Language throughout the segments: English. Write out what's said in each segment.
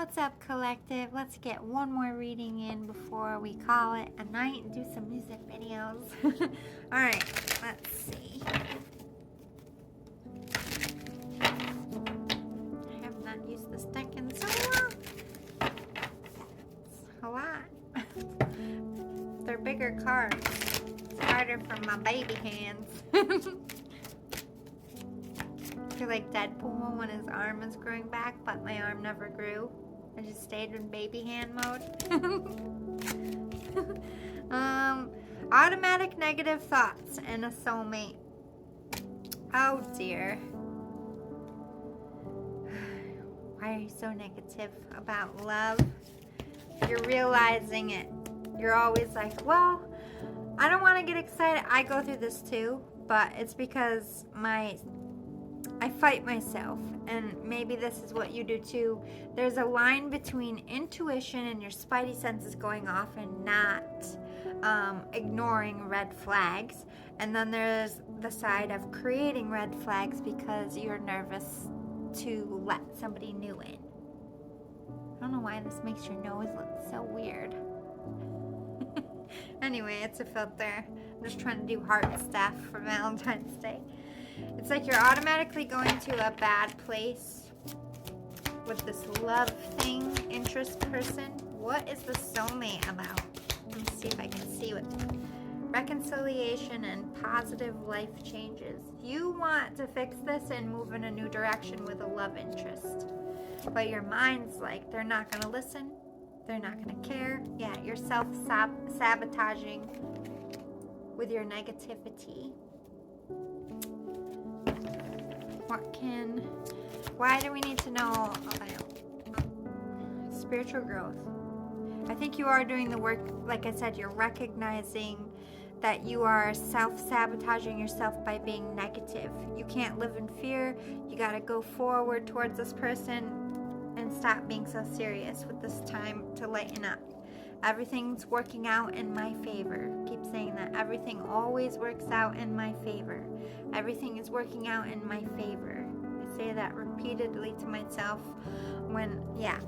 What's up, collective? Let's get one more reading in before we call it a night and do some music videos. Alright, let's see. I have not used this deck in so long. It's a lot. They're bigger cards. It's harder for my baby hands. I feel like Deadpool when his arm was growing back, but my arm never grew. I just stayed in baby hand mode. Automatic negative thoughts and a soulmate. Oh dear. Why are you so negative about love? You're realizing it. You're always like, well, I don't want to get excited. I go through this too, but it's because I fight myself, and maybe this is what you do too. There's a line between intuition and your spidey senses going off and not ignoring red flags, and then there's the side of creating red flags because you're nervous to let somebody new in. I don't know why this makes your nose look so weird. Anyway, it's a filter. I'm just trying to do heart stuff for Valentine's Day. It's like you're automatically going to a bad place with this love thing, interest person. What is the soulmate about? Let me see if I can see what reconciliation and positive life changes. You want to fix this and move in a new direction with a love interest. But your mind's like, they're not going to listen. They're not going to care. Yeah, you're self-sabotaging with your negativity. Why do we need to know about spiritual growth? I think you are doing the work. Like I said, you're recognizing that you are self-sabotaging yourself by being negative. You can't live in fear. You got to go forward towards this person and stop being so serious with this time to lighten up. Everything's working out in my favor. Keep saying that. Everything always works out in my favor. Everything is working out in my favor. I say that repeatedly to myself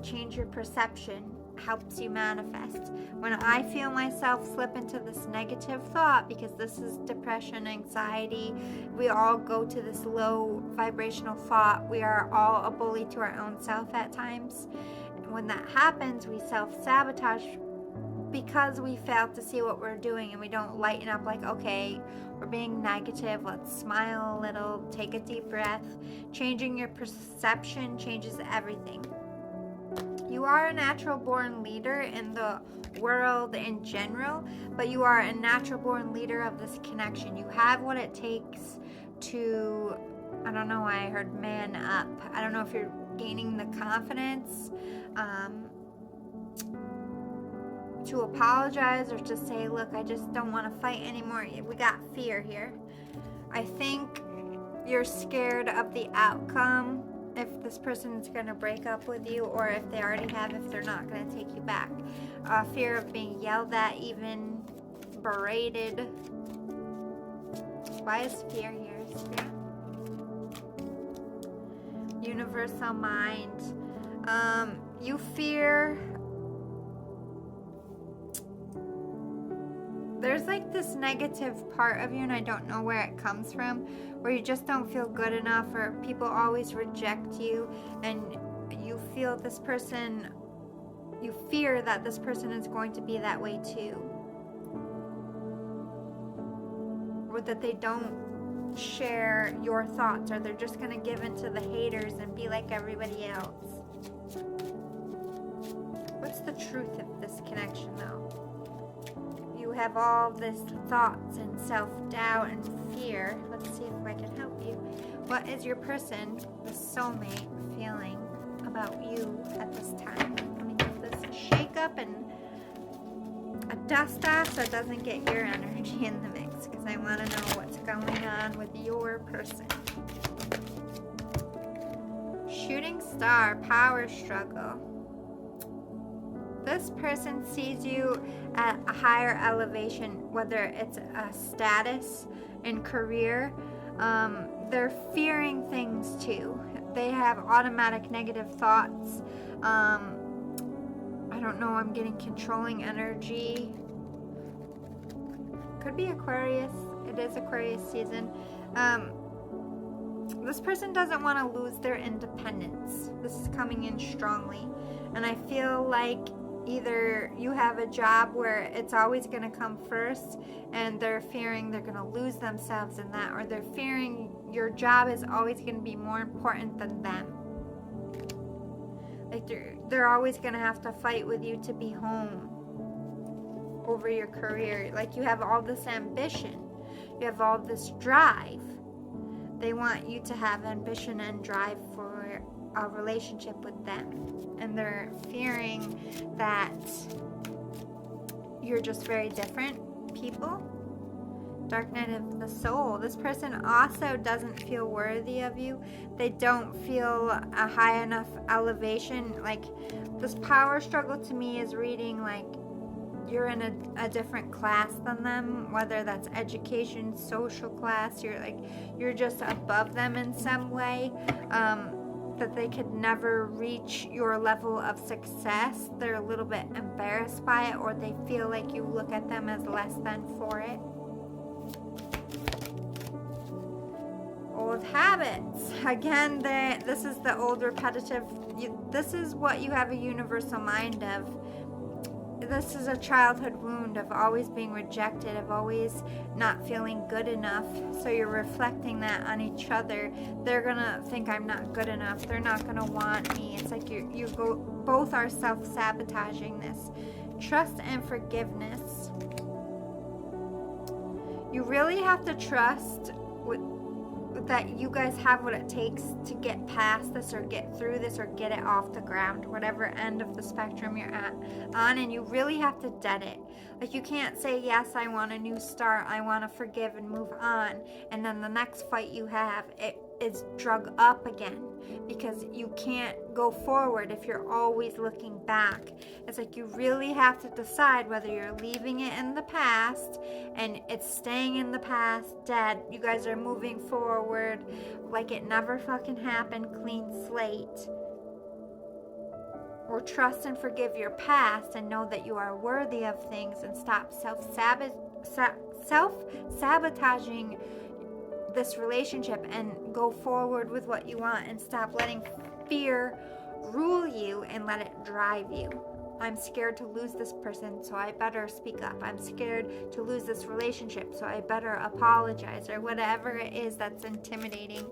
change your perception helps you manifest. When I feel myself slip into this negative thought, because this is depression, anxiety, we all go to this low vibrational thought. We are all a bully to our own self at times. And when that happens, we self-sabotage because we fail to see what we're doing and we don't lighten up like, okay, we're being negative, let's smile a little, take a deep breath. Changing your perception changes everything. You are a natural born leader in the world in general, but you are a natural born leader of this connection. You have what it takes to, I don't know why I heard man up. I don't know if you're gaining the confidence to apologize or to say, look, I just don't want to fight anymore. We got fear here. I think you're scared of the outcome, if this person's going to break up with you, or if they already have, if they're not going to take you back. Fear of being yelled at, even berated. Why is fear here? Spirit? Universal mind. You fear. There's like this negative part of you, and I don't know where it comes from, where you just don't feel good enough, or people always reject you, and you feel this person, you fear that this person is going to be that way too. Or that they don't share your thoughts, or they're just going to give in to the haters and be like everybody else. What's the truth of this connection though? You have all this thoughts and self-doubt and fear. Let's see if I can help you. What is your person, the soulmate, feeling about you at this time? Let me give this a shake up and a dust off so it doesn't get your energy in the mix, because I want to know what's going on with your person. Shooting star, power struggle. This person sees you at a higher elevation, whether it's a status in career. They're fearing things too. They have automatic negative thoughts. I don't know, I'm getting controlling energy. Could be Aquarius. It is Aquarius season. This person doesn't want to lose their independence. This is coming in strongly. And I feel like either you have a job where it's always going to come first and they're fearing they're going to lose themselves in that, or they're fearing your job is always going to be more important than them. Like they're always going to have to fight with you to be home over your career. Like you have all this ambition. You have all this drive. They want you to have ambition and drive for a relationship with them. And they're fearing that you're just very different people. Dark night of the soul. This person also doesn't feel worthy of you. They don't feel a high enough elevation. Like this power struggle to me is reading like you're in a different class than them, whether that's education, social class. You're just above them in some way. That they could never reach your level of success. They're a little bit embarrassed by it, or they feel like you look at them as less than for it. Old habits. Again, this is the old repetitive. This is what you have a universal mind of. This is a childhood wound of always being rejected, of always not feeling good enough. So you're reflecting that on each other. They're gonna think I'm not good enough. They're not gonna want me. It's like both are self-sabotaging this. Trust and forgiveness. You really have to trust that you guys have what it takes to get past this or get through this or get it off the ground, whatever end of the spectrum you're on, and you really have to dead it. Like you can't say, yes, I want a new start, I want to forgive and move on, and then the next fight you have, it is drug up again, because you can't go forward if you're always looking back. It's like you really have to decide whether you're leaving it in the past and it's staying in the past dead. You guys are moving forward like it never fucking happened, clean slate. Or trust and forgive your past and know that you are worthy of things, and stop self-sabotaging this relationship and go forward with what you want, and stop letting fear rule you and let it drive you. I'm scared to lose this person, so I better speak up. I'm scared to lose this relationship, so I better apologize, or whatever it is that's intimidating.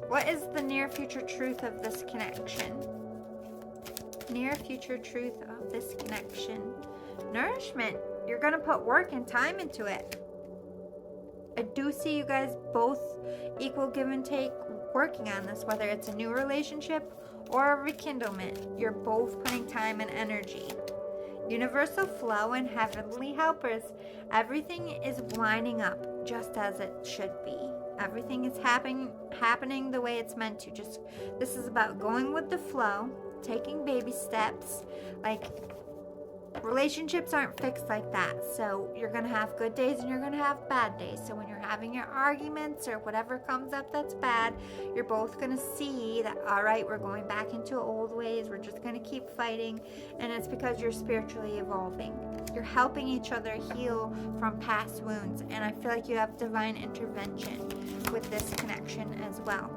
What is the near future truth of this connection? Near future truth of this connection. Nourishment. You're going to put work and time into it. I do see you guys both equal give and take working on this, whether it's a new relationship or a rekindlement. You're both putting time and energy. Universal flow and heavenly helpers. Everything is lining up just as it should be. Everything is happening the way it's meant to. This is about going with the flow, taking baby steps. Like, relationships aren't fixed like that. So you're going to have good days and you're going to have bad days. So when you're having your arguments or whatever comes up that's bad, you're both going to see that, all right, we're going back into old ways. We're just going to keep fighting. And it's because you're spiritually evolving. You're helping each other heal from past wounds. And I feel like you have divine intervention with this connection as well.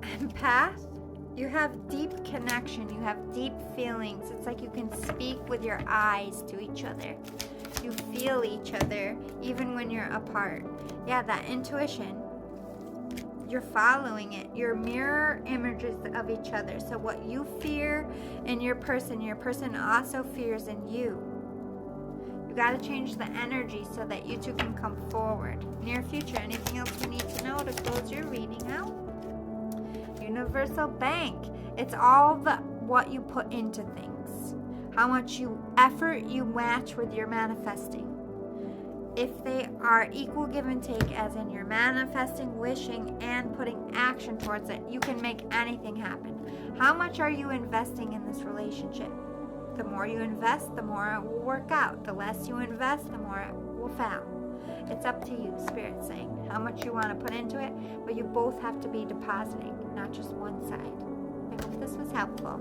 Empath. You have deep connection. You have deep feelings. It's like you can speak with your eyes to each other. You feel each other even when you're apart. Yeah, that intuition. You're following it. You're mirror images of each other. So what you fear in your person also fears in you. You got to change the energy so that you two can come forward. Near future. Anything else we need to know to close your reading out? Universal bank. It's all what you put into things. How much effort you match with your manifesting. If they are equal give and take, as in you're manifesting, wishing, and putting action towards it, you can make anything happen. How much are you investing in this relationship? The more you invest, the more it will work out. The less you invest, the more it will fail. It's up to you, Spirit's saying, how much you want to put into it, but you both have to be depositing, not just one side. I hope this was helpful.